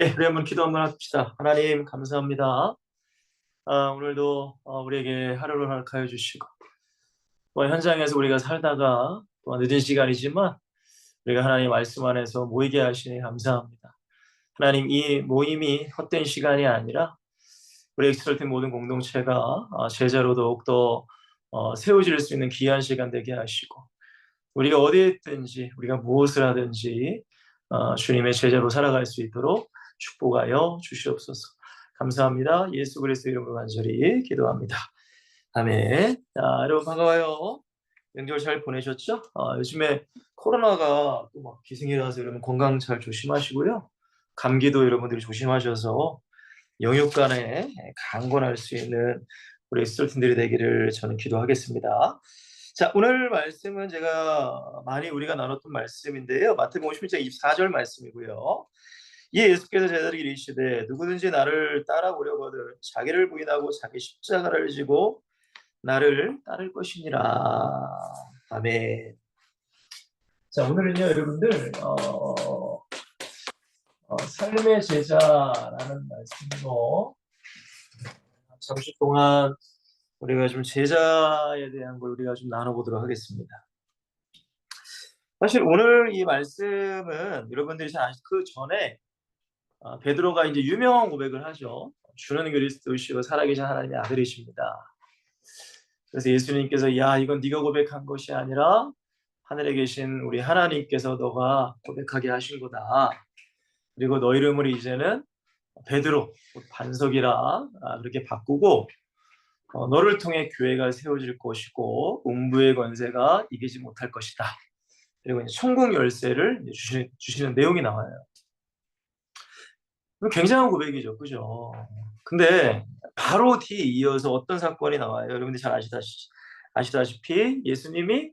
예, 우리 한번 기도 한번 합시다. 하나님 감사합니다. 오늘도 우리에게 하루를 허락하여 주시고 현장에서 우리가 살다가 또 늦은 시간이지만 우리가 하나님 말씀 안에서 모이게 하시니 감사합니다. 하나님, 이 모임이 헛된 시간이 아니라 우리 엑스트라팀 모든 공동체가 제자로 더욱더 세워질 수 있는 귀한 시간 되게 하시고 우리가 어디에 있든지 우리가 무엇을 하든지 주님의 제자로 살아갈 수 있도록 축복하여 주시옵소서. 감사합니다. 예수 그리스도 이름으로 간절히 기도합니다. 아멘. 여러분 반가워요. 명절 잘 보내셨죠? 요즘에 코로나가 또 막 기승이라서 여러분 건강 잘 조심하시고요. 감기도 여러분들이 조심하셔서 영육간에 강건할 수 있는 우리 엑스트라팀들이 되기를 저는 기도하겠습니다. 자, 오늘 말씀은 제가 많이 우리가 나눴던 말씀인데요. 마태복음 11장 24절 말씀이고요. 이에 예수께서 제자들에게 이르시되 누구든지 나를 따라오려거든 자기를 부인하고 자기 십자가를 지고 나를 따를 것이니라. 아멘. 자, 오늘은요, 여러분들 삶의 제자라는 말씀으로 잠시 동안 우리가 좀 제자에 대한 걸 우리가 좀 나눠보도록 하겠습니다. 사실 오늘 이 말씀은 여러분들이 잘 아시죠? 그 전에 베드로가 이제 유명한 고백을 하죠. 주는 그리스도시고 살아계신 하나님의 아들이십니다. 그래서 예수님께서 야, 이건 네가 고백한 것이 아니라 하늘에 계신 우리 하나님께서 너가 고백하게 하신 거다. 그리고 너 이름을 이제는 베드로, 반석이라 그렇게 바꾸고 너를 통해 교회가 세워질 것이고 음부의 권세가 이기지 못할 것이다. 그리고 이제 천국 열쇠를 주시는 내용이 나와요. 굉장한 고백이죠, 그죠? 근데 바로 뒤에 이어서 어떤 사건이 나와요? 여러분들 잘 아시다시피 예수님이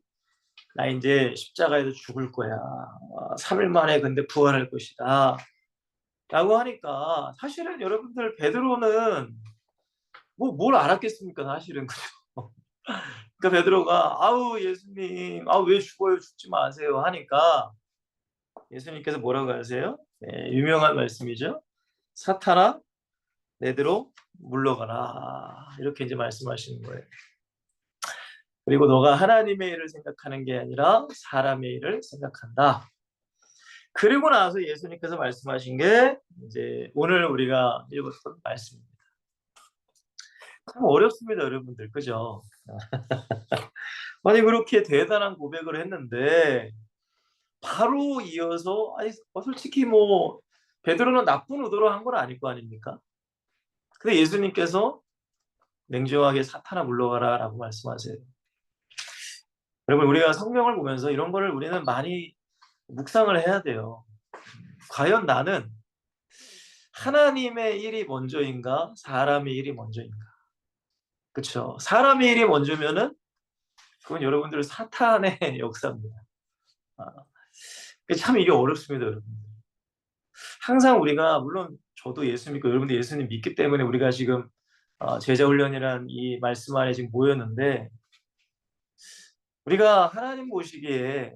나 이제 십자가에서 죽을 거야. 3일 만에 근데 부활할 것이다. 라고 하니까 사실은 여러분들 베드로는 뭘 알았겠습니까? 사실은 그죠? 그러니까 베드로가 아우 예수님, 왜 죽어요? 죽지 마세요 하니까 예수님께서 뭐라고 하세요? 네, 유명한 말씀이죠. 사탄아, 내대로 물러가라. 이렇게 이제 말씀하시는 거예요. 그리고 너가 하나님의 일을 생각하는 게 아니라 사람의 일을 생각한다. 그리고 나서 예수님께서 말씀하신 게 이제 오늘 우리가 읽었던 말씀입니다. 참 어렵습니다, 여러분들. 그죠? 아니, 그렇게 대단한 고백을 했는데 바로 이어서 아니 솔직히 뭐 베드로는 나쁜 의도로 한 건 아닐 거 아닙니까? 근데 예수님께서 냉정하게 사탄아 물러가라 라고 말씀하세요. 여러분, 우리가 성경을 보면서 이런 거를 우리는 많이 묵상을 해야 돼요. 과연 나는 하나님의 일이 먼저인가 사람의 일이 먼저인가? 그렇죠? 사람의 일이 먼저면은 그건 여러분들 사탄의 역사입니다. 아, 참 이게 어렵습니다, 여러분. 항상 우리가 물론 저도 예수 믿고 여러분들 예수님 믿기 때문에 우리가 지금 제자 훈련이란 이 말씀 안에 지금 모였는데 우리가 하나님 보시기에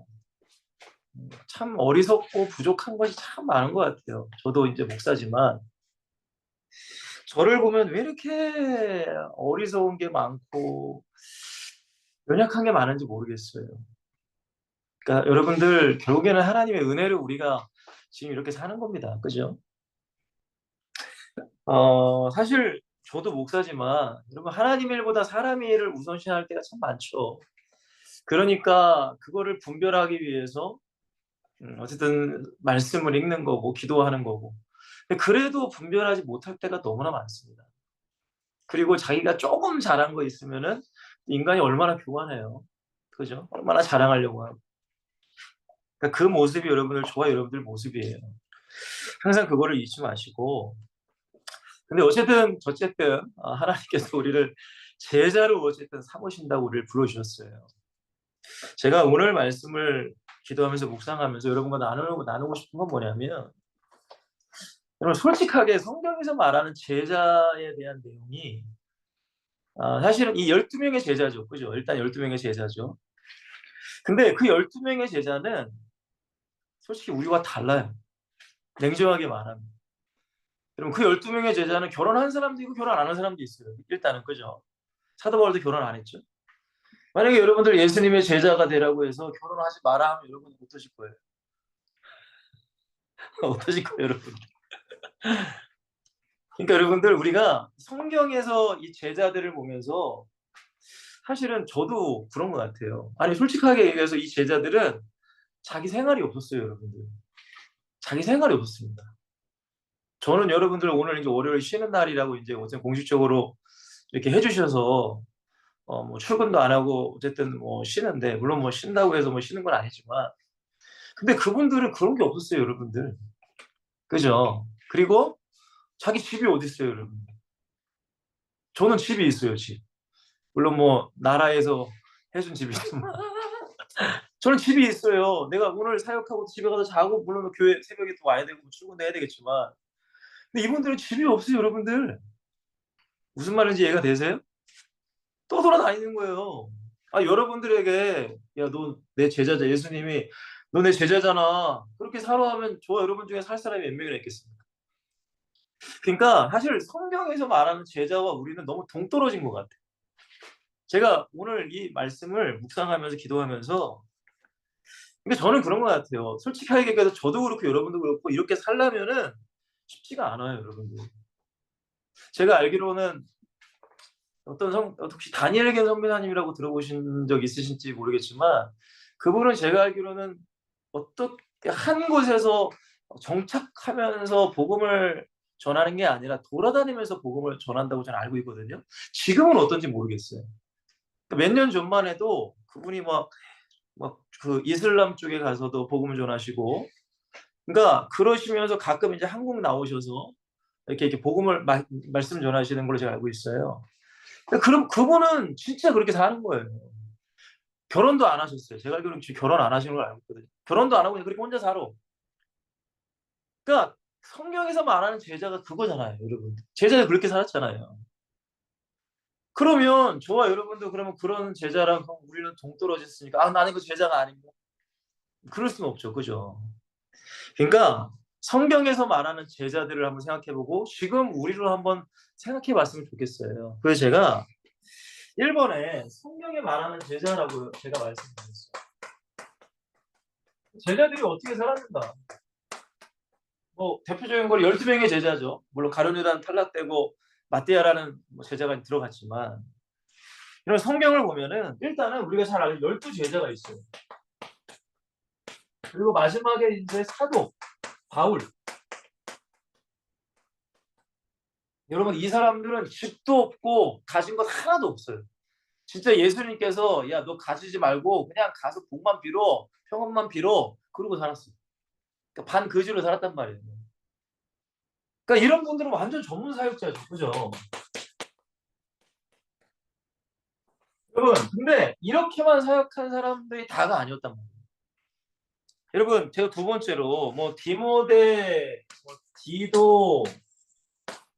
참 어리석고 부족한 것이 참 많은 것 같아요. 저도 이제 목사지만 저를 보면 왜 이렇게 어리석은 게 많고 연약한 게 많은지 모르겠어요. 그러니까 여러분들 결국에는 하나님의 은혜를 우리가 지금 이렇게 사는 겁니다. 그죠? 사실 저도 목사지만 여러분 하나님 일보다 사람의 일을 우선시할 때가 참 많죠. 그러니까 그거를 분별하기 위해서 어쨌든 말씀을 읽는 거고 기도하는 거고. 근데 그래도 분별하지 못할 때가 너무나 많습니다. 그리고 자기가 조금 잘한 거 있으면은 인간이 얼마나 교만해요. 그죠? 얼마나 자랑하려고 하고. 그러니까 그 모습이 저와 여러분들 모습이에요. 항상 그거를 잊지 마시고. 근데 어쨌든 하나님께서 우리를 제자로 어쨌든 삼으신다고 우리를 불러주셨어요. 제가 오늘 말씀을 기도하면서 묵상하면서 여러분과 나누고 싶은 건 뭐냐면 여러분 솔직하게 성경에서 말하는 제자에 대한 내용이 사실은 이 12명의 제자죠. 그죠? 일단 12명의 제자죠. 근데 그 12명의 제자는 솔직히 우리와 달라요. 냉정하게 말하면. 여러분 그 12명의 제자는 결혼한 사람도 있고 결혼 안 한 사람도 있어요. 일단은 그죠? 사도 바울도 결혼 안 했죠. 만약에 여러분들 예수님의 제자가 되라고 해서 결혼하지 마라 하면 여러분 어떠실 거예요? 어떠실 거예요, 여러분? 그러니까 여러분들 우리가 성경에서 이 제자들을 보면서 사실은 저도 그런 것 같아요. 아니 솔직하게 얘기해서 이 제자들은 자기 생활이 없었어요, 여러분들. 자기 생활이 없었습니다. 저는 여러분들 오늘 이제 월요일 쉬는 날이라고 이제 공식적으로 이렇게 해주셔서 뭐 출근도 안 하고 어쨌든 뭐 쉬는데 물론 뭐 쉰다고 해서 뭐 쉬는 건 아니지만 근데 그분들은 그런 게 없었어요, 여러분들. 그죠? 그리고 자기 집이 어디 있어요, 여러분? 저는 집이 있어요, 집. 물론 뭐 나라에서 해준 집이 있지만 저는 집이 있어요. 내가 오늘 사역하고 집에 가서 자고 물론 교회 새벽에 또 와야 되고 출근도 해야 되겠지만 근데 이분들은 집이 없어요, 여러분들. 무슨 말인지 이해가 되세요? 떠돌아다니는 거예요. 아 여러분들에게 야 너 내 제자자 예수님이 너 내 제자잖아. 그렇게 살아 하면 저와 여러분 중에 살 사람이 몇 명이나 있겠습니까? 그러니까 사실 성경에서 말하는 제자와 우리는 너무 동떨어진 것 같아요. 제가 오늘 이 말씀을 묵상하면서 기도하면서 그러니까 저는 그런 것 같아요. 솔직하게 얘기해서 저도 그렇고 여러분도 그렇고 이렇게 살려면은 쉽지가 않아요, 여러분들. 제가 알기로는 혹시 다니엘 겐 선교사님이라고 들어보신 적 있으신지 모르겠지만 그분은 제가 알기로는 어떻게 한 곳에서 정착하면서 복음을 전하는 게 아니라 돌아다니면서 복음을 전한다고 저는 알고 있거든요. 지금은 어떤지 모르겠어요. 몇 년 전만 해도 그분이 막 그 이슬람 쪽에 가서도 복음을 전하시고 그러니까 그러시면서 가끔 이제 한국 나오셔서 이렇게 복음을 말씀 전하시는 걸로 제가 알고 있어요. 그럼 그분은 진짜 그렇게 사는 거예요. 결혼도 안 하셨어요. 제가 알기로는 지금 결혼 안 하시는 걸 알고 있거든요. 결혼도 안 하고 그냥 그렇게 혼자 살아. 그러니까 성경에서 말하는 제자가 그거잖아요, 여러분. 제자가 그렇게 살았잖아요. 그러면 저와 여러분도 그러면 그런 제자랑 우리는 동떨어졌으니까 아 나는 그 제자가 아닌가? 그럴 수는 없죠, 그죠? 그러니까 성경에서 말하는 제자들을 한번 생각해보고 지금 우리로 한번 생각해봤으면 좋겠어요. 그래서 제가 1번에 성경에 말하는 제자라고 제가 말씀드렸어요. 제자들이 어떻게 살았는가? 뭐 대표적인 걸 12명의 제자죠. 물론 가룟 유다는 탈락되고 마띠아라는 제자가 들어갔지만 이런 성경을 보면은 일단은 우리가 잘 아는 12제자가 있어요. 그리고 마지막에 이제 사도 바울. 여러분 이 사람들은 집도 없고 가진 것 하나도 없어요. 진짜 예수님께서 야 너 가지지 말고 그냥 가서 복만 빌어 평안만 빌어 그러고 살았어요. 그러니까 반거지로 살았단 말이에요. 그러니까 이런 분들은 완전 전문 사역자죠. 그죠? 여러분 근데 이렇게만 사역한 사람들이 다가 아니었단 말이에요. 여러분 제가 두 번째로 뭐 디모데, 뭐 디도,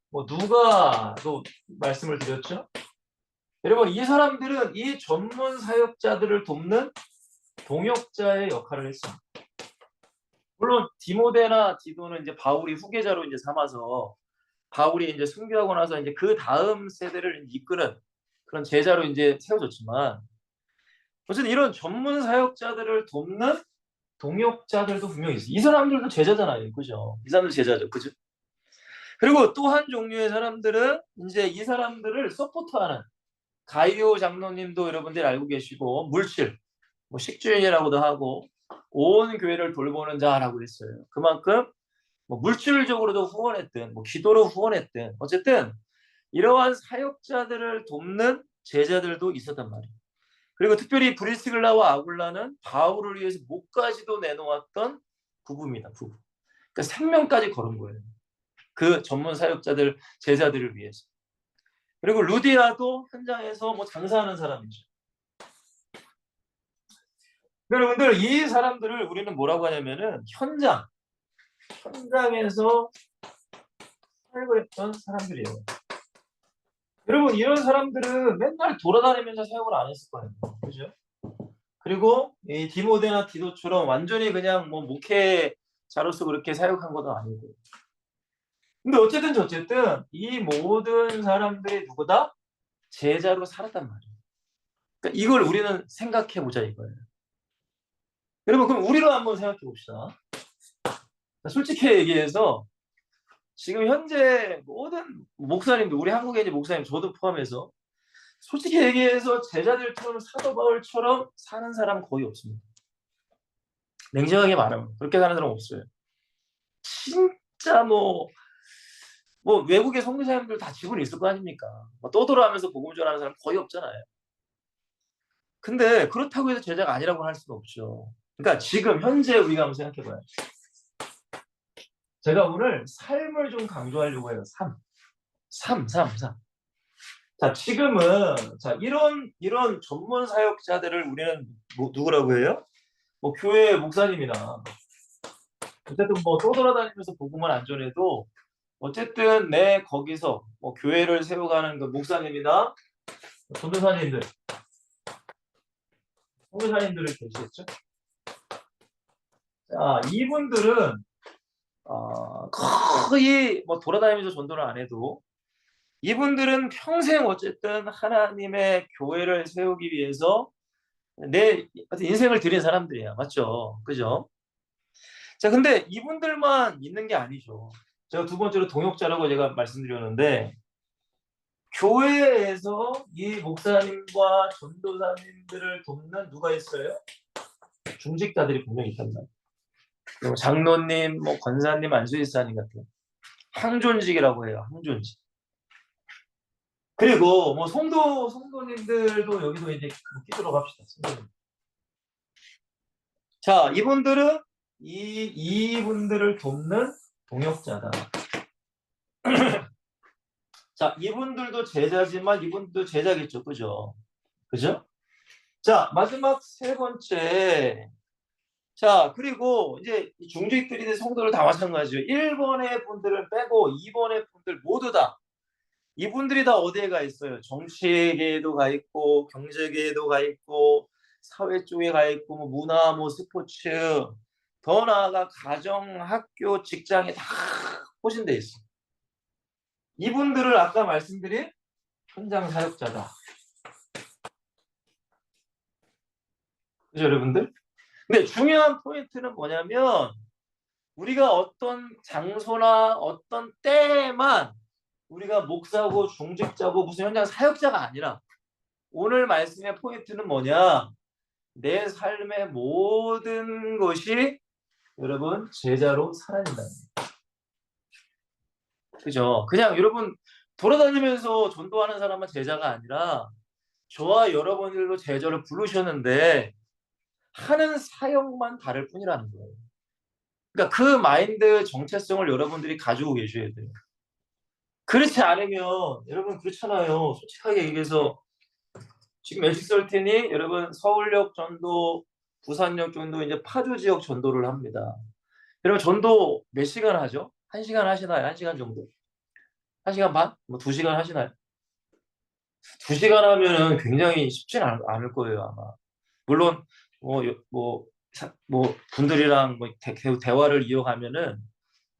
뭐 누가도 말씀을 드렸죠. 여러분 이 사람들은 이 전문 사역자들을 돕는 동역자의 역할을 했습니다. 물론 디모데나 디도는 이제 바울이 후계자로 이제 삼아서 바울이 이제 순교하고 나서 이제 그 다음 세대를 이끄는 그런 제자로 이제 세워졌지만 어쨌든 이런 전문 사역자들을 돕는 동역자들도 분명히 있어요. 이 사람들도 제자잖아요. 그죠? 이 사람들 제자죠. 그죠? 그리고 또 한 종류의 사람들은 이제 이 사람들을 서포트하는 가이오 장로님도 여러분들 알고 계시고 물질, 뭐 식주인이라고도 하고 온 교회를 돌보는 자라고 했어요. 그만큼 뭐 물질적으로도 후원했든 뭐 기도로 후원했든 어쨌든 이러한 사역자들을 돕는 제자들도 있었단 말이에요. 그리고 특별히 브리스길라와 아굴라는 바울을 위해서 목까지도 내놓았던 부부입니다. 부부. 그러니까 생명까지 걸은 거예요. 그 전문 사역자들 제자들을 위해서. 그리고 루디아도 현장에서 뭐 장사하는 사람이죠. 여러분들 이 사람들을 우리는 뭐라고 하냐면은 현장에서 사역을 했던 사람들이에요. 여러분 이런 사람들은 맨날 돌아다니면서 사역을 안 했을 거예요. 그죠? 그리고 이 디모데나 디도처럼 완전히 그냥 뭐 목회자로서 그렇게 사역한 것도 아니고 근데 어쨌든 저쨌든 이 모든 사람들이 누구다? 제자로 살았단 말이에요. 그러니까 이걸 우리는 생각해 보자 이거예요. 여러분 그럼 우리로 한번 생각해 봅시다. 솔직히 얘기해서 지금 현재 모든 목사님들, 우리 한국에 이제 목사님 저도 포함해서 솔직히 얘기해서 제자들처럼 사도 바울처럼 사는 사람 거의 없습니다. 냉정하게 말하면 그렇게 사는 사람 없어요. 진짜 뭐 외국의 선교사님들 다 지분이 있을 거 아닙니까? 뭐 떠돌아가면서 복음 전하는 사람 거의 없잖아요. 근데 그렇다고 해서 제자가 아니라고 할 수는 없죠. 그러니까 지금 현재 우리가 한번 생각해봐요. 제가 오늘 삶을 좀 강조하려고 해요. 삶. 자, 지금은 자 이런 전문 사역자들을 우리는 누구라고 해요? 뭐 교회 목사님이나 어쨌든 뭐 떠돌아다니면서 복음을 안 전해도 어쨌든 내 거기서 뭐 교회를 세워가는 그 목사님이나 전도사님들, 선교사님들을 계시겠죠? 자, 이분들은 거의 뭐 돌아다니면서 전도를 안 해도 이분들은 평생 어쨌든 하나님의 교회를 세우기 위해서 내 인생을 드린 사람들이야. 맞죠? 그죠? 자, 근데 이분들만 있는 게 아니죠. 제가 두 번째로 동역자라고 제가 말씀드렸는데 교회에서 이 목사님과 전도사님들을 돕는 누가 있어요? 중직자들이 분명히 있단 말이에요. 장로님, 뭐 권사님, 안수일사님 같은 항존직이라고 해요. 항존직. 그리고 뭐 성도님들도 여기서 이제 끼도록 합시다. 성도님. 자, 이분들은 이분들을 돕는 동역자다. 자, 이분들도 제자지만 이분들도 제자겠죠. 그죠? 그죠? 자, 마지막 세 번째. 자, 그리고 이제 중직들이 성도를 다 마찬가지죠. 1번의 분들을 빼고 2번의 분들 모두 다 이분들이 다 어디에 가 있어요? 정치계에도 가 있고 경제계에도 가 있고 사회 쪽에 가 있고 뭐 문화, 뭐 스포츠, 더 나아가 가정, 학교, 직장에 다 포진돼 있어. 이분들을 아까 말씀드린 현장 사역자다. 그죠, 여러분들? 근데 중요한 포인트는 뭐냐면 우리가 어떤 장소나 어떤 때에만 우리가 목사고 중직자고 무슨 현장 사역자가 아니라 오늘 말씀의 포인트는 뭐냐? 내 삶의 모든 것이 여러분 제자로 살아진다는 거예요. 그죠? 그냥 여러분 돌아다니면서 전도하는 사람은 제자가 아니라 저와 여러분들도 제자를 부르셨는데 하는 사역만 다를 뿐이라는 거예요. 그러니까 그 마인드 정체성을 여러분들이 가지고 계셔야 돼요. 그렇지 않으면 여러분 그렇잖아요. 솔직하게 얘기해서 지금 엑시설텐이 여러분 서울역 전도, 부산역 전도, 이제 파주 지역 전도를 합니다. 여러분 전도 몇 시간 하죠? 1시간 하시나요? 1시간 정도? 1시간 반? 뭐 2시간 하시나요? 2시간 하면은 굉장히 쉽지는 않을 거예요, 아마. 물론 뭐 분들이랑 뭐 대화를 이어가면은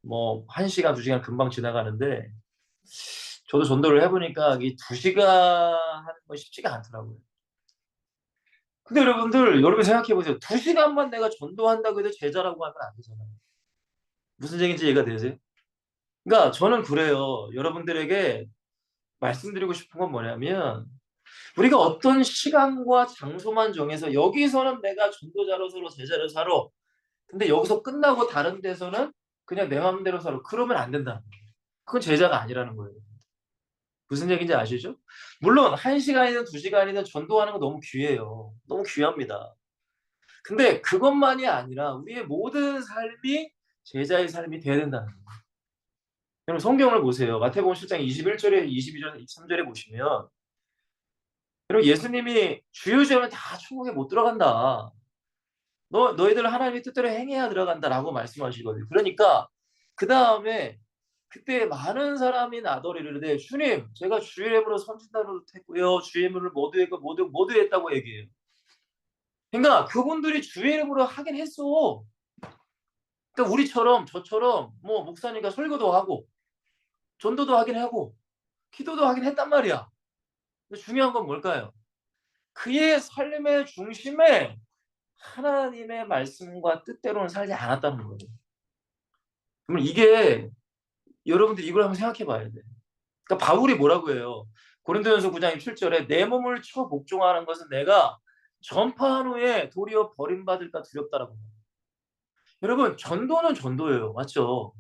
뭐 1시간, 2시간 금방 지나가는데 저도 전도를 해보니까 이 2시간 하는 건 쉽지가 않더라고요. 근데 여러분 생각해보세요. 2시간만 내가 전도한다고 해도 제자라고 하면 안 되잖아요. 무슨 얘기인지 이해가 되세요? 그러니까 저는 그래요. 여러분들에게 말씀드리고 싶은 건 뭐냐면 우리가 어떤 시간과 장소만 정해서 여기서는 내가 전도자로서 제자로 살아. 근데 여기서 끝나고 다른 데서는 그냥 내 마음대로 살아. 그러면 안 된다. 그건 제자가 아니라는 거예요. 무슨 얘기인지 아시죠? 물론 1시간이든 2시간이든 전도하는 거 너무 귀해요. 너무 귀합니다. 근데 그것만이 아니라 우리의 모든 삶이 제자의 삶이 돼야 된다는 거예요. 여러분 성경을 보세요. 마태복음 7장 21절에 22절 23절에 보시면 여러분 예수님이 주유자는 다 천국에 못 들어간다. 너희들 하나님의 뜻대로 행해야 들어간다라고 말씀하시거든요. 그러니까 그 다음에 그때 많은 사람이 나더러 이르되 주님 제가 주의 이름으로 선진다도 했고요. 주의 이름으로 모두 했고 모두 했다고 얘기해요. 그러니까 그분들이 주의 이름으로 하긴 했어. 그러니까 우리처럼 저처럼 뭐 목사님과 설교도 하고 전도도 하긴 하고 기도도 하긴 했단 말이야. 근데 중요한 건 뭘까요? 그의 삶의 중심에 하나님의 말씀과 뜻대로는 살지 않았다는 거예요. 그러면 이게 여러분들 이걸 한번 생각해 봐야 돼. 그러니까 바울이 뭐라고 해요? 고린도전서 9장 27절에 내 몸을 쳐 복종하는 것은 내가 전파한 후에 도리어 버림받을까 두렵다라고 해요. 여러분 전도는 전도예요. 맞죠?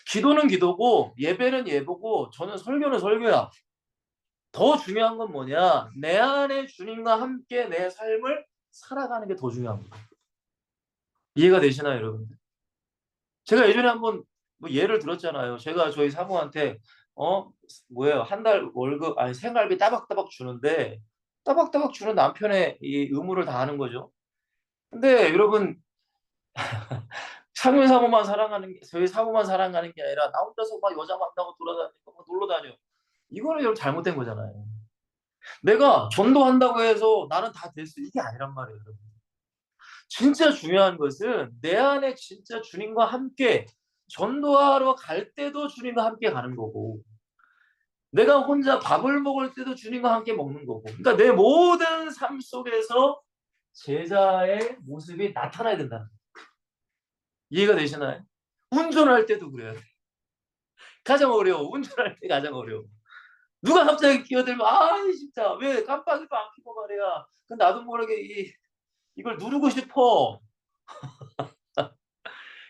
기도는 기도고 예배는 예배고 저는 설교는 설교야. 더 중요한 건 뭐냐? 내 안에 주님과 함께 내 삶을 살아가는 게 더 중요합니다. 이해가 되시나요, 여러분? 제가 예전에 한번 뭐 예를 들었잖아요. 제가 저희 사모한테 뭐예요? 한 달 월급 아니 생활비 따박따박 주는데 따박따박 주는 남편의 이 의무를 다하는 거죠. 근데 여러분 상위 사모만 사랑하는 게 저희 사모만 사랑하는 게 아니라 나 혼자서 막 여자 만나고 돌아다니고 막 놀러 다녀. 이거는 여러분 잘못된 거잖아요. 내가 전도한다고 해서 나는 다 됐어. 이게 아니란 말이에요, 여러분. 진짜 중요한 것은 내 안에 진짜 주님과 함께 전도하러 갈 때도 주님과 함께 가는 거고 내가 혼자 밥을 먹을 때도 주님과 함께 먹는 거고 그러니까 내 모든 삶 속에서 제자의 모습이 나타나야 된다. 이해가 되시나요? 운전할 때도 그래요. 가장 어려워. 운전할 때 가장 어려워. 누가 갑자기 끼어들면 아 진짜 왜 깜빡이도 안 켜고 말이야. 나도 모르게 이걸 누르고 싶어. 그러니까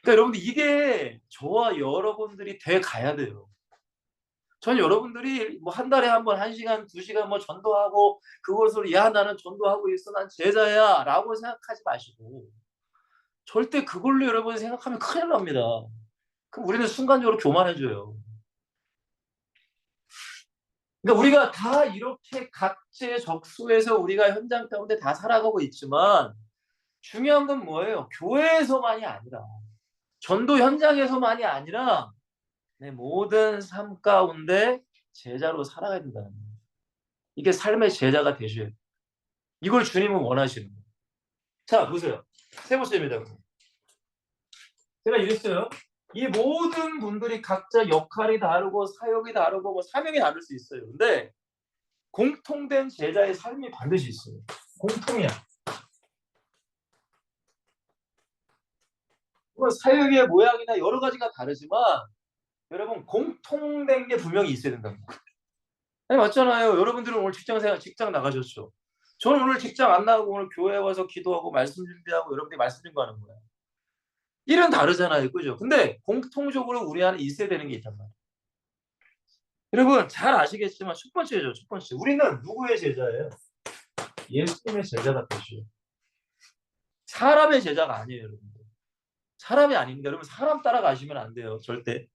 여러분들 이게 저와 여러분들이 돼 가야 돼요. 전 여러분들이 뭐 한 달에 한 번 1시간, 2시간 뭐 전도하고 그것으로 야 나는 전도하고 있어. 난 제자야라고 생각하지 마시고 절대 그걸로 여러분이 생각하면 큰일 납니다. 그럼 우리는 순간적으로 교만해져요. 그러니까 우리가 다 이렇게 각재적소에서 우리가 현장 가운데 다 살아가고 있지만 중요한 건 뭐예요? 교회에서만이 아니라 전도 현장에서만이 아니라 내 모든 삶 가운데 제자로 살아가야 된다는 거예요. 이게 삶의 제자가 되셔야 돼요. 이걸 주님은 원하시는 거예요. 자, 보세요. 세 번째입니다. 제가 이랬어요. 이 모든 분들이 각자 역할이 다르고 사역이 다르고 뭐 사명이 다를 수 있어요. 근데 공통된 제자의 삶이 반드시 있어요. 공통이야. 뭐 사역의 모양이나 여러 가지가 다르지만 여러분 공통된 게 분명히 있어야 된다는 거예요. 아니, 맞잖아요. 여러분들은 오늘 직장 나가셨죠. 저는 오늘 직장 안 나가고 오늘 교회 와서 기도하고 말씀 준비하고 여러분들이 말씀 준비하는 거예요. 일은 다르잖아요. 그죠? 근데 공통적으로 우리 안에 있어야 되는 게 있단 말이에요. 여러분 잘 아시겠지만 첫 번째죠. 첫 번째. 우리는 누구의 제자예요? 예수님의 제자가 되시오. 사람의 제자가 아니에요, 여러분들. 사람이 아닙니다. 여러분 사람 따라가시면 안 돼요. 절대.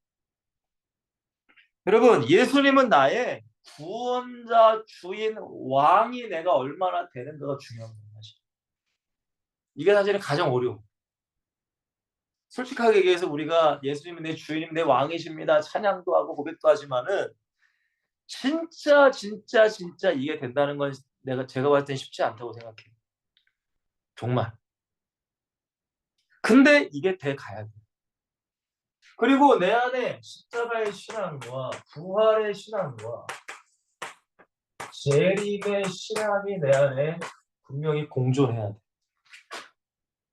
여러분 예수님은 나의 구원자, 주인, 왕이 내가 얼마나 되는가가 중요한 거예요. 사실. 이게 사실은 가장 어려워. 솔직하게 얘기해서 우리가 예수님은 내 주인님, 내 왕이십니다. 찬양도 하고 고백도 하지만은 진짜 이게 된다는 건 제가 봤을 땐 쉽지 않다고 생각해요. 정말. 근데 이게 돼 가야 돼. 그리고 내 안에 십자가의 신앙과 부활의 신앙과 재림의 신앙이 내 안에 분명히 공존해야 돼.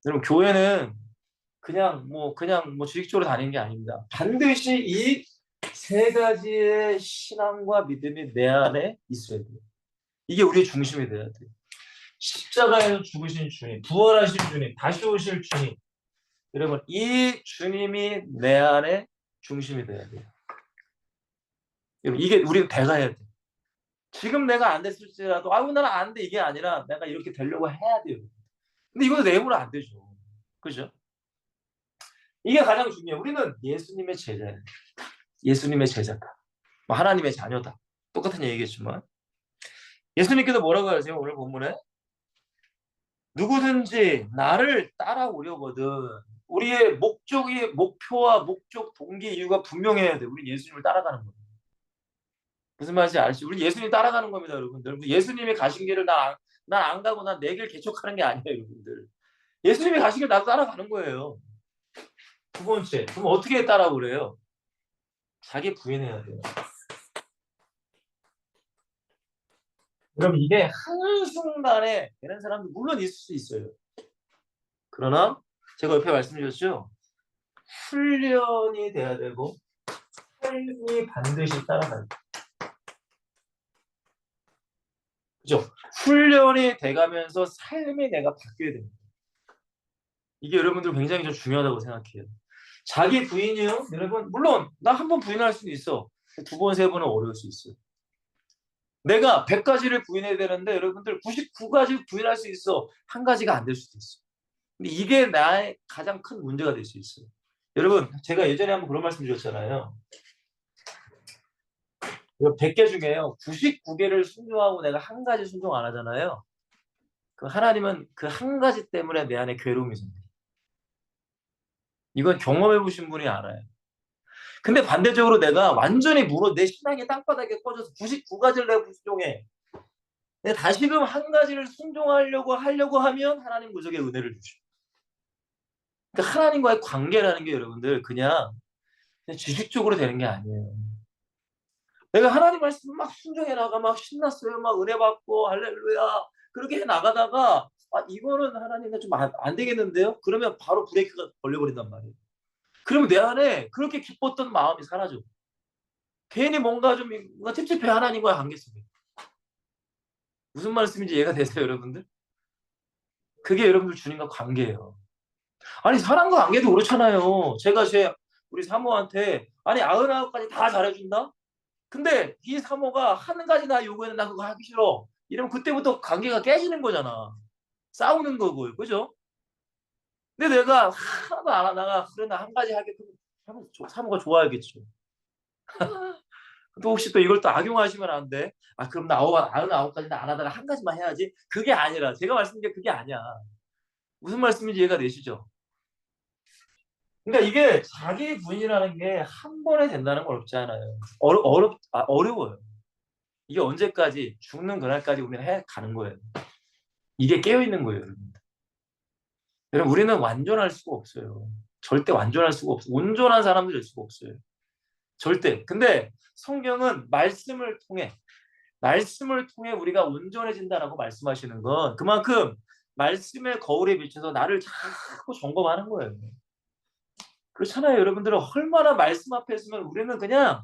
여러분 교회는 그냥 뭐 주식적으로 다니는 게 아닙니다. 반드시 이 세 가지의 신앙과 믿음이 내 안에 있어야 돼요. 이게 우리의 중심이 돼야 돼요. 십자가에서 죽으신 주님, 부활하신 주님, 다시 오실 주님. 여러분 이 주님이 내 안에 중심이 돼야 돼요. 여러분 이게 우리는 돼가야 돼. 지금 내가 안 됐을지라도 아우 나는 안 돼 이게 아니라 내가 이렇게 되려고 해야 돼요. 근데 이거 내 힘으로 안 되죠. 그죠? 이게 가장 중요해요. 우리는 예수님의 제자예요. 예수님의 제자다. 뭐 하나님의 자녀다. 똑같은 얘기겠지만 예수님께서 뭐라고 하세요? 오늘 본문에 누구든지 나를 따라오려거든 우리의 목표와 목적, 동기, 이유가 분명해야 돼. 우리 예수님을 따라가는 거예요. 무슨 말인지 알지? 우리 예수님 따라가는 겁니다, 여러분들. 예수님이 가신 길을 난 안 가고 난 내 길 개척하는 게 아니에요, 여러분들. 예수님이 가신 길 나도 따라가는 거예요. 두 번째, 그럼 어떻게 따라오래요? 자기 부인해야 돼요. 여러분 이게 한순간에 되는 사람도 물론 있을 수 있어요. 그러나 제가 옆에 말씀드렸죠. 훈련이 돼야 되고 삶이 반드시 따라가요. 그죠? 훈련이 돼가면서 삶이 내가 바뀌어야 됩니다. 이게 여러분들 굉장히 좀 중요하다고 생각해요. 자기 부인이요? 여러분 물론 나 한 번 부인할 수도 있어. 두 번, 세 번은 어려울 수 있어요. 내가 100가지를 부인해야 되는데 여러분들 99가지 부인할 수 있어. 한 가지가 안 될 수도 있어. 근데 이게 나의 가장 큰 문제가 될 수 있어요. 여러분 제가 예전에 한번 그런 말씀 드렸잖아요. 100개 중에요. 99개를 순종하고 내가 한 가지 순종 안 하잖아요. 그 하나님은 그 한 가지 때문에 내 안에 괴로움이 생겨요. 이건 경험해 보신 분이 알아요. 근데 반대적으로 내가 완전히 내 신앙이 땅바닥에 꺼져서 99가지를 내가 순종해. 내가 다시금 한 가지를 순종하려고 하면 하나님 무적의 은혜를 주셔. 그러니까 하나님과의 관계라는 게 여러분들 그냥 지식적으로 되는 게 아니에요. 내가 하나님 말씀 막 순종해 나가 막 신났어요. 막 은혜 받고 할렐루야. 그렇게 해 나가다가 이거는 하나님과 좀 안 되겠는데요? 그러면 바로 브레이크가 걸려버린단 말이에요. 그러면 내 안에 그렇게 기뻤던 마음이 사라져. 괜히 뭔가 좀 찝찝해 하나님과의 관계 속에. 무슨 말씀인지 이해가 되세요, 여러분들? 그게 여러분들 주님과 관계예요. 아니 사람과 관계도 그렇잖아요. 제가 우리 사모한테 아니 99가지 다 잘해준다? 근데 이 사모가 한 가지 나 요구했는데 나 그거 하기 싫어. 이러면 그때부터 관계가 깨지는 거잖아. 싸우는 거고요. 그죠? 근데 내가 하나도 안 하다가 그래 나 한 가지 하게 그러면 사모가 좋아하겠죠. 또 혹시 또 이걸 또 악용하시면 안 돼. 그럼 나 99가지는 안 하다가 한 가지만 해야지. 그게 아니라 제가 말씀드린 게 그게 아니야. 무슨 말씀인지 이해가 되시죠? 그러니까 이게 자기 부인이라는 게 한 번에 된다는 건 어렵지 않아요. 어려워요. 이게 언제까지 죽는 그날까지 우리는 해 가는 거예요. 이게 깨어 있는 거예요, 여러분. 여러분 우리는 완전할 수가 없어요. 절대 완전할 수가 없어요. 온전한 사람도 될 수가 없어요. 절대. 근데 성경은 말씀을 통해 우리가 온전해진다라고 말씀하시는 건 그만큼 말씀의 거울에 비춰서 나를 자꾸 점검하는 거예요. 그렇잖아요. 여러분들은 얼마나 말씀 앞에 있으면 우리는 그냥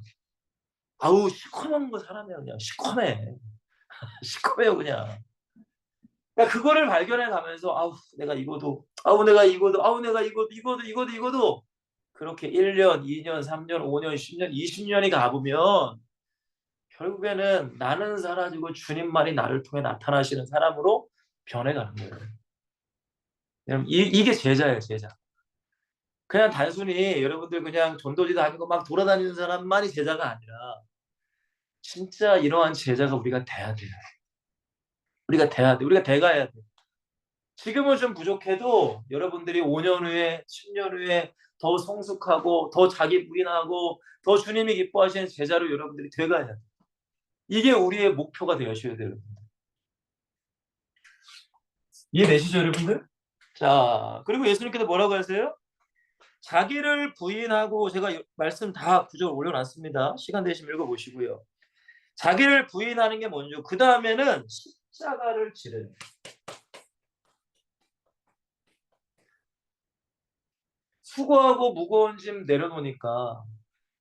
시커먼 거 사람이야 그냥 시커매. 시커매요 그냥. 그러니까 그거를 발견해 가면서 내가 이거도 내가 이거도 내가 이거도 그렇게 1년, 2년, 3년, 5년, 10년, 20년이 가보면 결국에는 나는 사라지고 주님만이 나를 통해 나타나시는 사람으로 변해가는 거예요. 여러분 이게 제자예요, 제자. 그냥 단순히 여러분들 그냥 전도지 다니고 막 돌아다니는 사람만이 제자가 아니라 진짜 이러한 제자가 우리가 돼야 돼요. 우리가 돼야 돼. 우리가 돼가야 돼. 지금은 좀 부족해도 여러분들이 5년 후에, 10년 후에 더 성숙하고 더 자기 부인하고 더 주님이 기뻐하시는 제자로 여러분들이 돼가야 돼. 이게 우리의 목표가 되셔야 돼요. 이해되시죠, 여러분들? 자, 그리고 예수님께서 뭐라고 하세요? 자기를 부인하고 제가 말씀 다 구절 올려놨습니다. 시간 되시면 읽어보시고요. 자기를 부인하는 게 먼저 그 다음에는 십자가를 지르는 수고하고 무거운 짐 내려놓으니까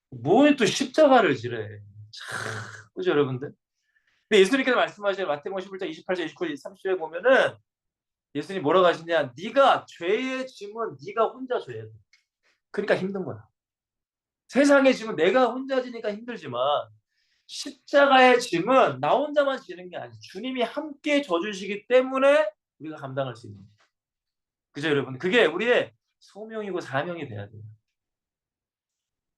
뭘 또 십자가를 지래. 그죠 여러분들? 근데 예수님께서 말씀하신 마태복음 11장 28절 29절 30절에 보면은 예수님이 뭐라고 하시냐 네가 죄의 짐은 네가 혼자 져야 돼. 그러니까 힘든 거야. 세상의 짐은 내가 혼자 지니까 힘들지만 십자가의 짐은 나 혼자만 지는 게 아니에요. 주님이 함께 져주시기 때문에 우리가 감당할 수 있는 거예요. 그죠 여러분? 그게 우리의 소명이고 사명이 돼야 돼요.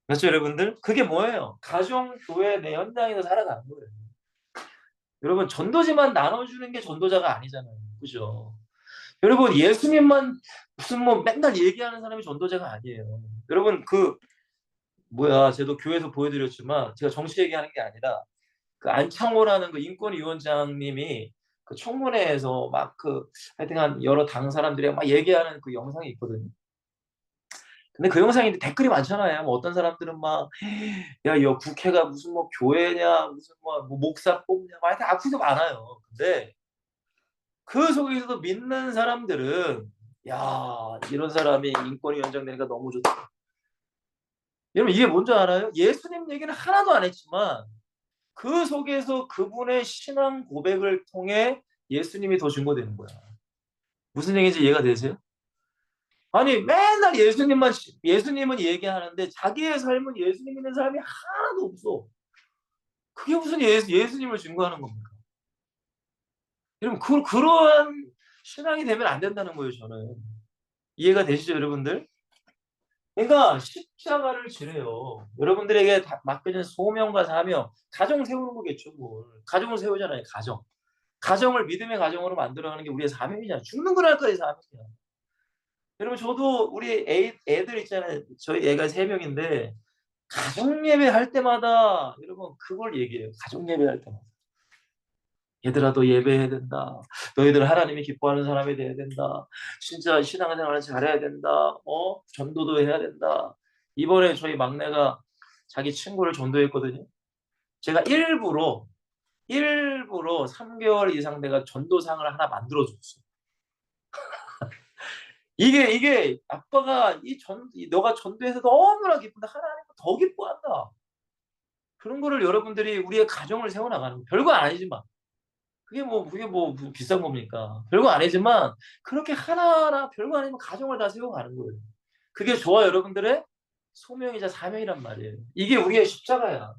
그렇죠 여러분들? 그게 뭐예요? 가정, 교회, 내 현장에서 살아가는 거예요. 여러분 전도지만 나눠주는 게 전도자가 아니잖아요. 그죠? 여러분 예수님만 무슨 맨날 얘기하는 사람이 전도자가 아니에요. 여러분 제가 교회에서 보여드렸지만 제가 정치 얘기하는 게 아니라 그 안창호라는 그 인권위원장님이 그 청문회에서 하여튼간 여러 당 사람들이 막 얘기하는 그 영상이 있거든요. 근데 그 영상에 댓글이 많잖아요. 뭐 어떤 사람들은 막, 야, 여 국회가 무슨 뭐 교회냐, 무슨 뭐 목사 뽑냐, 막 하여튼 악플도 많아요. 근데 그 속에서도 믿는 사람들은, 야, 이런 사람이 인권이 연장되니까 너무 좋다. 여러분, 이게 뭔지 알아요? 예수님 얘기는 하나도 안 했지만 그 속에서 그분의 신앙 고백을 통해 예수님이 더 증거되는 거야. 무슨 얘기인지 이해가 되세요? 아니, 맨날 예수님은 얘기하는데 자기의 삶은 예수님 있는 사람이 하나도 없어. 그게 무슨 예수님을 증거하는 겁니까? 여러분, 그러한 신앙이 되면 안 된다는 거예요, 저는. 이해가 되시죠, 여러분들? 그러니까 십자가를 지래요. 여러분들에게 맡겨진 소명과 사명, 가정 세우는 거겠죠, 뭘. 가정을 세우잖아요, 가정. 가정을 믿음의 가정으로 만들어가는 게 우리의 사명이잖아요. 죽는 거랄까의 사명이야. 여러분, 저도 우리 애들 있잖아요. 저희 애가 3명인데 가정 예배 할 때마다 여러분 그걸 얘기해요. 가정 예배 할 때마다. 얘들아, 너 예배해야 된다. 너희들 하나님이 기뻐하는 사람이 돼야 된다. 진짜 신앙생활을 잘해야 된다. 전도도 해야 된다. 이번에 저희 막내가 자기 친구를 전도했거든요. 제가 일부러 3개월 이상 내가 전도상을 하나 만들어줬어. 이게 아빠가 너가 전도해서 너무나 기쁜다. 하나님은 더 기뻐한다. 그런 거를 여러분들이 우리의 가정을 세워나가는 거. 별거 아니지만. 그게 뭐 비싼 겁니까? 별거 아니지만 그렇게 하나하나 별거 아니면 가정을 다 세워가는 거예요. 그게 저와 여러분들의 소명이자 사명이란 말이에요. 이게 우리의 십자가야.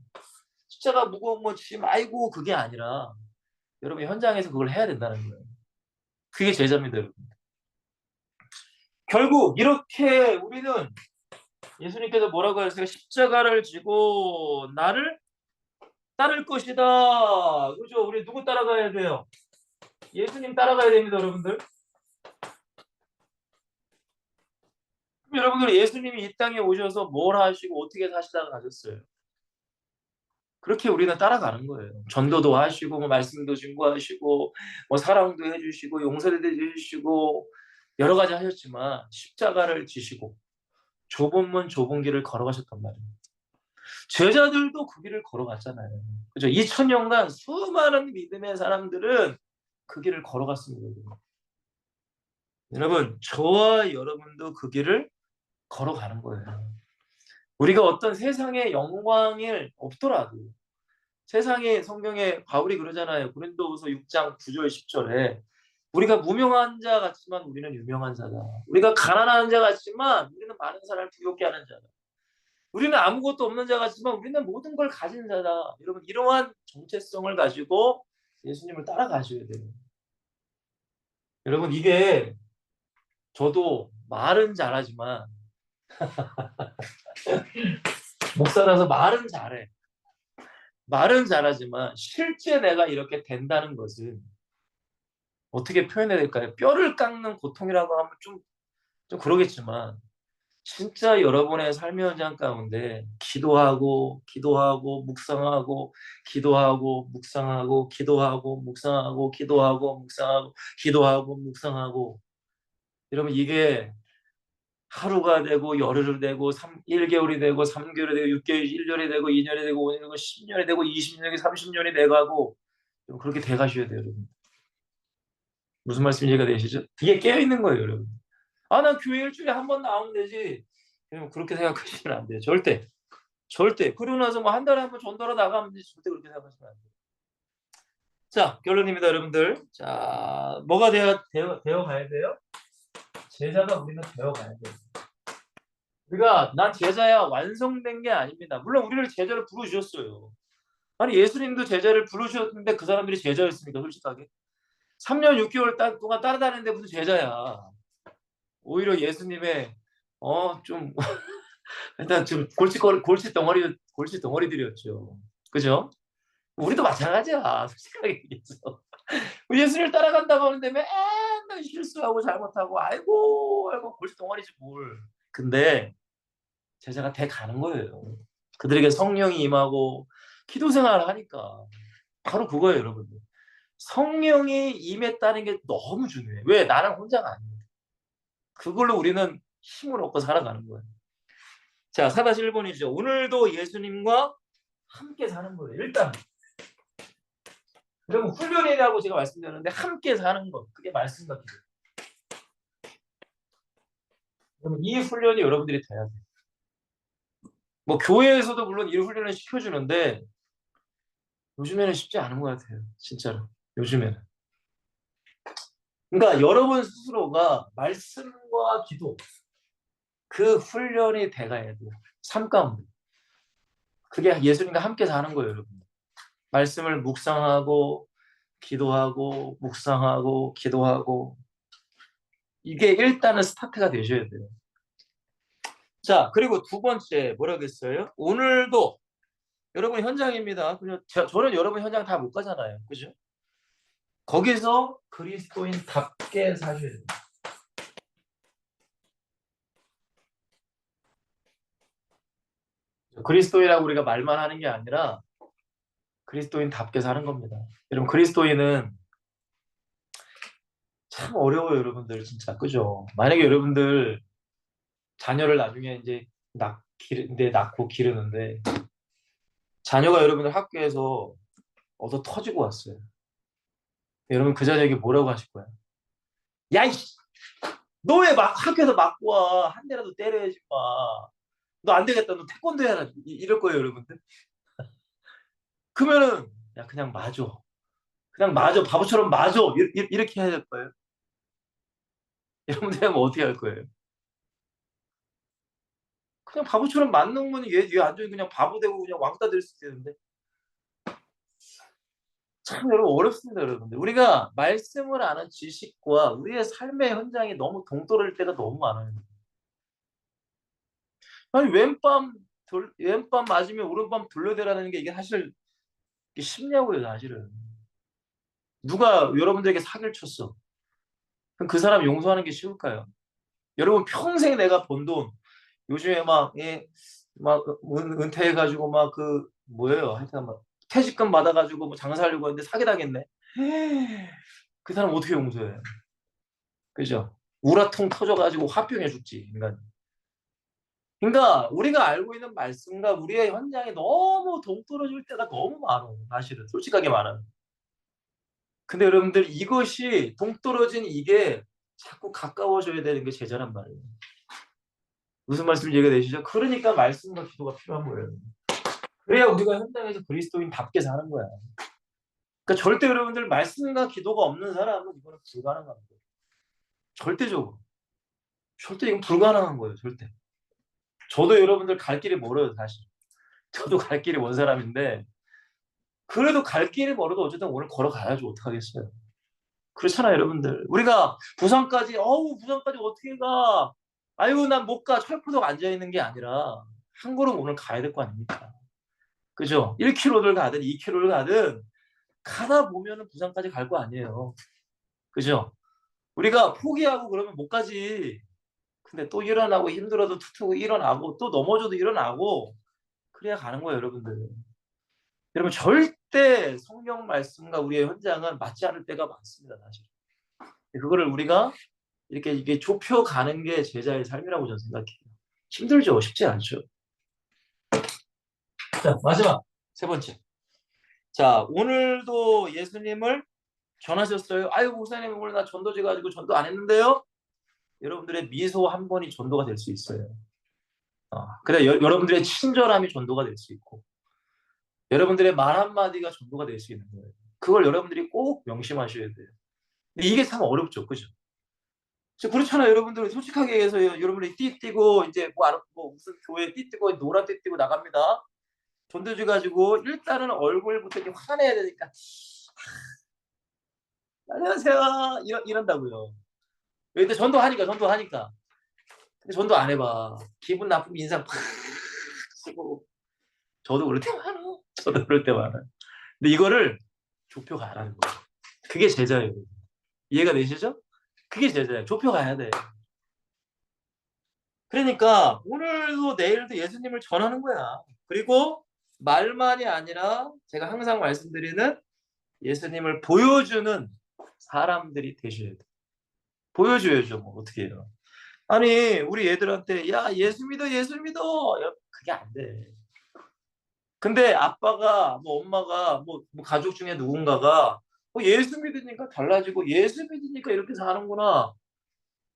십자가 무거운 거 짐 아이고 그게 아니라 여러분 현장에서 그걸 해야 된다는 거예요. 그게 제자입니다, 여러분. 결국 이렇게 우리는 예수님께서 뭐라고 하셨어요? 십자가를 지고 나를 따를 것이다. 그죠? 우리 누구 따라가야 돼요? 예수님 따라가야 됩니다, 여러분들. 그럼 여러분들 예수님이 이 땅에 오셔서 뭘 하시고 어떻게 사시다가 가셨어요? 그렇게 우리는 따라가는 거예요. 전도도 하시고 뭐 말씀도 증거하시고 뭐 사랑도 해주시고 용서도 해주시고 여러 가지 하셨지만 십자가를 지시고 좁은 문 좁은 길을 걸어가셨단 말이에요. 제자들도 그 길을 걸어갔잖아요. 그죠? 2000년간 수많은 믿음의 사람들은 그 길을 걸어갔습니다. 여러분, 저와 여러분도 그 길을 걸어가는 거예요. 우리가 어떤 세상의 영광이 없더라도 세상에 성경에 바울이 그러잖아요. 고린도후서 6장 9절 10절에 우리가 무명한 자 같지만 우리는 유명한 자다. 우리가 가난한 자 같지만 우리는 많은 사람을 부욕케 하는 자다. 우리는 아무것도 없는 자 같지만 우리는 모든 걸 가진 자다. 여러분, 이러한 정체성을 가지고 예수님을 따라가셔야 돼요. 여러분, 이게 저도 말은 잘하지만 목사라서 말은 잘해. 말은 잘하지만 실제 내가 이렇게 된다는 것은 어떻게 표현해야 될까요? 뼈를 깎는 고통이라고 하면 좀 그러겠지만 진짜 여러분의 삶의 현장 가운데 기도하고 묵상하고 기도하고 묵상하고 기도하고 묵상하고 기도하고 묵상하고 기도하고 묵상하고 여러분 이게 하루가 되고 열흘이 되고 1개월이 되고 3개월이 되고 6개월이 1년이 되고 2년이 되고 5년이 되고 10년이 되고 20년이 30년이 돼가고 그렇게 돼가셔야 돼요, 여러분. 무슨 말씀 이해가 되시죠? 이게 깨어있는 거예요, 여러분. 난 교회 일주일에 한 번 나오면 되지. 여러분, 그렇게 생각하시면 안 돼요. 절대. 절대. 그러고 나서 뭐 한 달에 한 번 전도로 나가면 되지. 절대 그렇게 생각하시면 안 돼요. 자, 결론입니다, 여러분들. 자, 뭐가 되어 가야 돼요? 제자가 우리는 되어 가야 돼요. 우리가 난 제자야 완성된 게 아닙니다. 물론 우리를 제자로 부르셨어요. 아니 예수님도 제자를 부르셨는데 그 사람들이 제자였습니까? 솔직하게. 3년 6개월 동안 따라다니는데 무슨 제자야. 오히려 예수님의 좀 일단 좀 골치 덩어리들이었죠. 그죠? 우리도 마찬가지야. 솔직하게 얘기해서. 예수님을 따라간다고 하는데 맨날 실수하고 잘못하고 아이고 골치 덩어리지 뭘. 근데 제자가 돼 가는 거예요. 그들에게 성령이 임하고 기도 생활을 하니까 바로 그거예요, 여러분들. 성령이 임했다는 게 너무 중요해. 왜? 나는 혼자가 아니에요. 그걸로 우리는 힘을 얻고 살아가는 거예요. 자, 4-1번이죠. 오늘도 예수님과 함께 사는 거예요. 일단 그러면 훈련이라고 제가 말씀드렸는데 함께 사는 것, 그게 말씀과 기도. 그러면 이 훈련이 여러분들이 돼야 돼요. 뭐 교회에서도 물론 이 훈련을 시켜주는데 요즘에는 쉽지 않은 것 같아요. 진짜로. 요즘에는. 그러니까 여러분 스스로가 말씀과 기도, 그 훈련이 돼가야 돼요. 삶 가운데. 그게 예수님과 함께 사는 거예요, 여러분. 말씀을 묵상하고 기도하고 묵상하고 기도하고, 이게 일단은 스타트가 되셔야 돼요. 자, 그리고 두 번째 뭐라고 했어요? 오늘도 여러분 현장입니다. 그냥 저는 여러분 현장 다 못 가잖아요. 그죠? 거기서 그리스도인답게 사셔야 돼요. 그리스도인이라고 우리가 말만 하는 게 아니라 그리스도인답게 사는 겁니다. 여러분, 그리스도인은 참 어려워요, 여러분들. 진짜. 그죠? 만약에 여러분들 자녀를 나중에 이제 낳고 기르는데, 자녀가 여러분들 학교에서 얻어 터지고 왔어요. 여러분, 그 자녀에게 뭐라고 하실 거예요? 야, 이씨! 너 왜 막 학교에서 맞고 와? 한 대라도 때려야지, 마. 너 안 되겠다. 너 태권도 해라. 이럴 거예요, 여러분들. 그러면은, 야, 그냥 맞아. 그냥 맞아. 바보처럼 맞아. 이렇게 해야 될 거예요. 여러분들 하면 어떻게 할 거예요? 그냥 바보처럼 맞는 거는 얘 완전히 그냥 바보 되고 그냥 왕따 될 수 있는데. 참 여러분 어렵습니다, 여러분들. 우리가 말씀을 아는 지식과 우리의 삶의 현장이 너무 동떨어질 때가 너무 많아요. 아니 왼밤 맞으면 오른밤 돌려대라는 게 이게 사실 이게 쉽냐고요, 사실은. 누가 여러분들에게 사기를 쳤어? 그럼 그 사람 용서하는 게 쉬울까요? 여러분 평생 내가 번 돈, 요즘에 막, 예, 막 은퇴해가지고 막 그 뭐예요? 하여튼 막 퇴직금 받아가지고 뭐 장사하려고 했는데 사기당했네. 그 사람 어떻게 용서해? 그죠? 우라통 터져가지고 화병해 죽지, 인간. 그러니까 우리가 알고 있는 말씀과 우리의 현장이 너무 동떨어질 때가 너무 많아, 사실은. 솔직하게 말하면. 근데 여러분들 이것이 동떨어진 이게 자꾸 가까워져야 되는 게 제자란 말이에요. 무슨 말씀 이해가 되시죠? 그러니까 말씀과 기도가 필요한 거예요. 그래야 우리가 현장에서 그리스도인답게 사는 거야. 그러니까 절대 여러분들 말씀과 기도가 없는 사람은 이거는 불가능한 거예요. 절대적으로. 절대 이건 불가능한 거예요. 절대. 저도 여러분들 갈 길이 멀어요, 사실. 저도 갈 길이 먼 사람인데 그래도 갈 길이 멀어도 어쨌든 오늘 걸어가야죠. 어떡하겠어요. 그렇잖아요, 여러분들. 우리가 부산까지 어떻게 가? 아유, 난 못 가. 철푸덕 앉아있는 게 아니라 한 걸음 오늘 가야 될 거 아닙니까? 그죠? 1km를 가든 2km를 가든 가다 보면은 부산까지 갈 거 아니에요. 그죠? 우리가 포기하고 그러면 못 가지. 근데 또 일어나고 힘들어도 툭툭 일어나고 또 넘어져도 일어나고 그래야 가는 거예요, 여러분들. 여러분 절대 성경 말씀과 우리의 현장은 맞지 않을 때가 많습니다, 사실. 그거를 우리가 이렇게 이게 좁혀가는 게 제자의 삶이라고 저는 생각해요. 힘들죠, 쉽지 않죠. 자, 마지막 세 번째. 자, 오늘도 예수님을 전하셨어요. 아유, 목사님 오늘 나 전도지 가지고 전도 안 했는데요. 여러분들의 미소 한 번이 전도가 될 수 있어요. 그래 여러분들의 친절함이 전도가 될 수 있고, 여러분들의 말 한마디가 전도가 될 수 있는 거예요. 그걸 여러분들이 꼭 명심하셔야 돼요. 근데 이게 참 어렵죠, 그죠? 그렇잖아요, 여러분들. 솔직하게 얘기해서 여러분들이 띠띠고 이제 뭐 무슨 교회 띠띠고 노란 띠띠고 나갑니다. 전도지 가지고 일단은 얼굴부터 이렇게 화내야 되니까 안녕하세요 이런다고요. 근데 전도하니까. 근데 전도 안 해봐. 기분 나쁘면 인상 팍 쓰고. 저도 그럴 때 많아. 저도 그럴 때 많아. 근데 이거를 좁혀가라는 거예요. 그게 제자예요. 이해가 되시죠? 그게 제자예요. 좁혀가야 돼. 그러니까 오늘도 내일도 예수님을 전하는 거야. 그리고 말만이 아니라 제가 항상 말씀드리는 예수님을 보여주는 사람들이 되셔야 돼. 보여줘야죠. 뭐 어떻게 해요. 아니 우리 애들한테 야 예수 믿어 예수 믿어 그게 안 돼. 근데 아빠가 뭐 엄마가 뭐 가족 중에 누군가가 예수 믿으니까 달라지고 예수 믿으니까 이렇게 사는구나.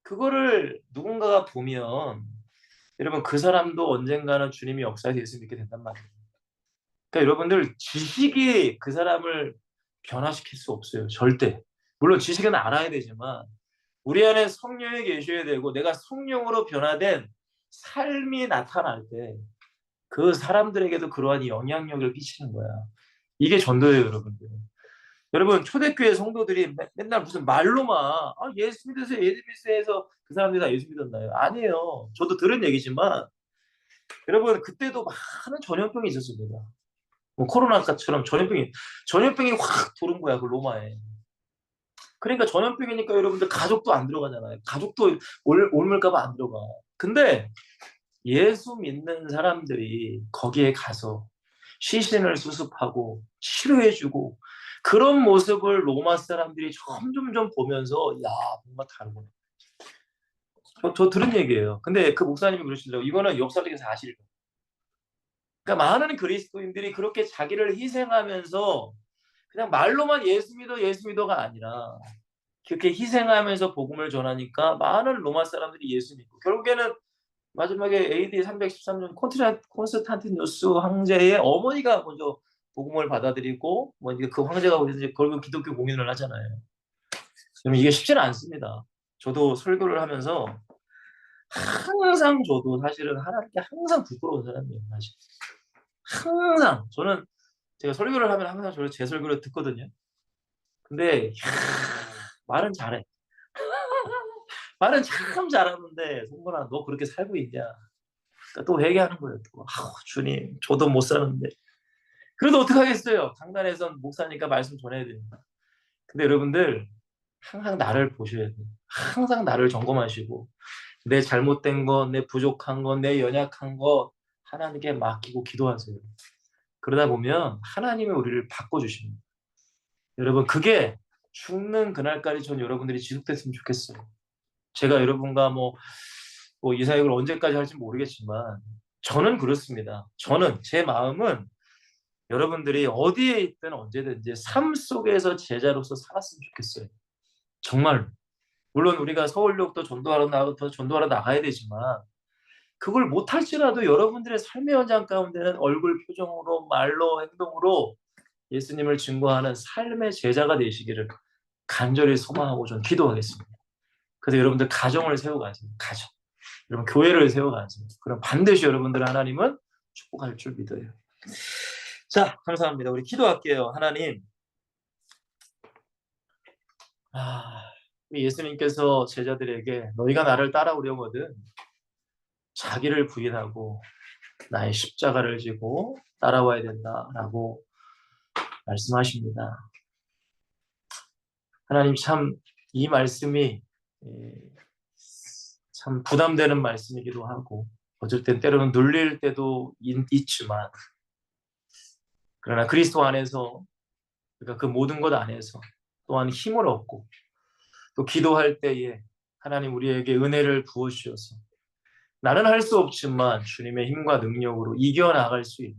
그거를 누군가가 보면 여러분 그 사람도 언젠가는 주님이 역사에서 예수 믿게 된단 말이에요. 그러니까 여러분들 지식이 그 사람을 변화시킬 수 없어요. 절대. 물론 지식은 알아야 되지만 우리 안에 성령이 계셔야 되고 내가 성령으로 변화된 삶이 나타날 때 그 사람들에게도 그러한 영향력을 끼치는 거야. 이게 전도예요, 여러분들. 여러분 초대교회 성도들이 맨날 무슨 말로만 예수 믿으세요, 예수 믿으세요 해서 그 사람들이 다 예수 믿었나요? 아니에요. 저도 들은 얘기지만 여러분 그때도 많은 전염병이 있었습니다. 뭐 코로나처럼 전염병이 확 도는 거야 그 로마에. 그러니까 전염병이니까 여러분들 가족도 안 들어가잖아요. 가족도 옮을까봐 안 들어가. 근데 예수 믿는 사람들이 거기에 가서 시신을 수습하고 치료해주고 그런 모습을 로마 사람들이 점점점 보면서 야 뭔가 다르구나. 저 들은 얘기예요. 근데 그 목사님이 그러시더라고요. 이거는 역사적인 사실이에요. 그러니까 많은 그리스도인들이 그렇게 자기를 희생하면서 그냥 말로만 예수 믿어가 아니라 그렇게 희생하면서 복음을 전하니까 많은 로마 사람들이 예수 믿고 결국에는 마지막에 AD 313년 콘스탄티누스 황제의 어머니가 먼저 복음을 받아들이고 뭐 이제 그 황제가 이제 결국 기독교 공인을 하잖아요. 그럼 이게 쉽지는 않습니다. 저도 설교를 하면서 항상 저도 사실은 하나님께 항상 부끄러운 사람이에요. 사실. 항상 저는 제가 설교를 하면 항상 저를 제 설교를 듣거든요. 근데 말은 잘해. 말은 참 잘하는데 성건아 너 그렇게 살고 있냐? 그러니까 또 회개하는 거예요. 또. 주님 저도 못 사는데. 그래도 어떡하겠어요. 강단에선 목사니까 말씀 전해야 됩니다. 근데 여러분들 항상 나를 보셔야 돼요. 항상 나를 점검하시고 내 잘못된 것, 내 부족한 것, 내 연약한 것 하나님께 맡기고 기도하세요. 그러다 보면 하나님이 우리를 바꿔주십니다. 여러분 그게 죽는 그날까지 전 여러분들이 지속됐으면 좋겠어요. 제가 여러분과 이 사역을 언제까지 할지 모르겠지만 저는 그렇습니다. 저는 제 마음은 여러분들이 어디에 있든 언제든지 삶 속에서 제자로서 살았으면 좋겠어요. 정말 물론 우리가 서울역도 전도하러 나가야 되지만 그걸 못할지라도 여러분들의 삶의 현장 가운데는 얼굴 표정으로 말로 행동으로 예수님을 증거하는 삶의 제자가 되시기를 간절히 소망하고 전 기도하겠습니다. 그래서 여러분들 가정을 세워가세요. 가정. 여러분 교회를 세워가세요. 그럼 반드시 여러분들 하나님은 축복할 줄 믿어요. 자, 감사합니다. 우리 기도할게요. 하나님, 예수님께서 제자들에게 너희가 나를 따라오려거든 자기를 부인하고 나의 십자가를 지고 따라와야 된다라고 말씀하십니다. 하나님 참 이 말씀이 참 부담되는 말씀이기도 하고 어쩔 땐 때로는 눌릴 때도 있지만 그러나 그리스도 안에서 그러니까 그 모든 것 안에서 또한 힘을 얻고 또 기도할 때에 하나님 우리에게 은혜를 부어주셔서 나는 할 수 없지만 주님의 힘과 능력으로 이겨나갈 수 있는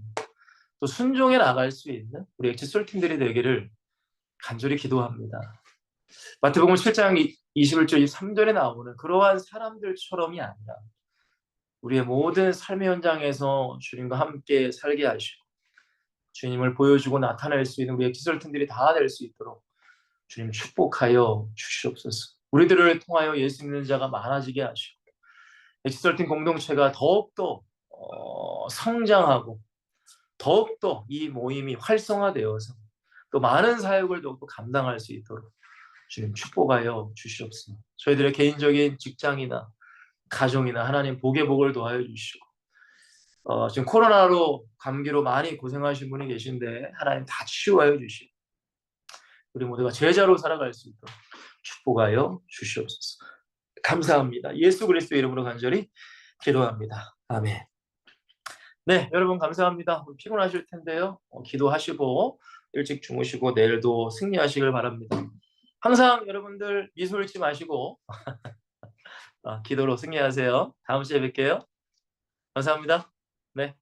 또 순종해 나갈 수 있는 우리 엑지솔 팀들이 되기를 간절히 기도합니다. 마태복음 7장 21절 23절에 나오는 그러한 사람들처럼이 아니라 우리의 모든 삶의 현장에서 주님과 함께 살게 하시고 주님을 보여주고 나타낼 수 있는 우리 엑지솔 팀들이 다 될 수 있도록 주님 축복하여 주시옵소서. 우리들을 통하여 예수 믿는 자가 많아지게 하시고 엑지솔팀 공동체가 더욱더 성장하고 더욱더 이 모임이 활성화되어서 또 많은 사역을 더욱더 감당할 수 있도록 주님 축복하여 주시옵소서. 저희들의 개인적인 직장이나 가정이나 하나님 복의 복을 더하여 주시고 지금 코로나로 감기로 많이 고생하신 분이 계신데 하나님 다 치유하여 주시고 우리 모두가 제자로 살아갈 수 있도록 축복하여 주시옵소서. 감사합니다. 예수 그리스도의 이름으로 간절히 기도합니다. 아멘. 네, 여러분 감사합니다. 피곤하실 텐데요. 기도하시고 일찍 주무시고 내일도 승리하시길 바랍니다. 항상 여러분들 미소 잃지 마시고 기도로 승리하세요. 다음 시간에 뵐게요. 감사합니다. 네.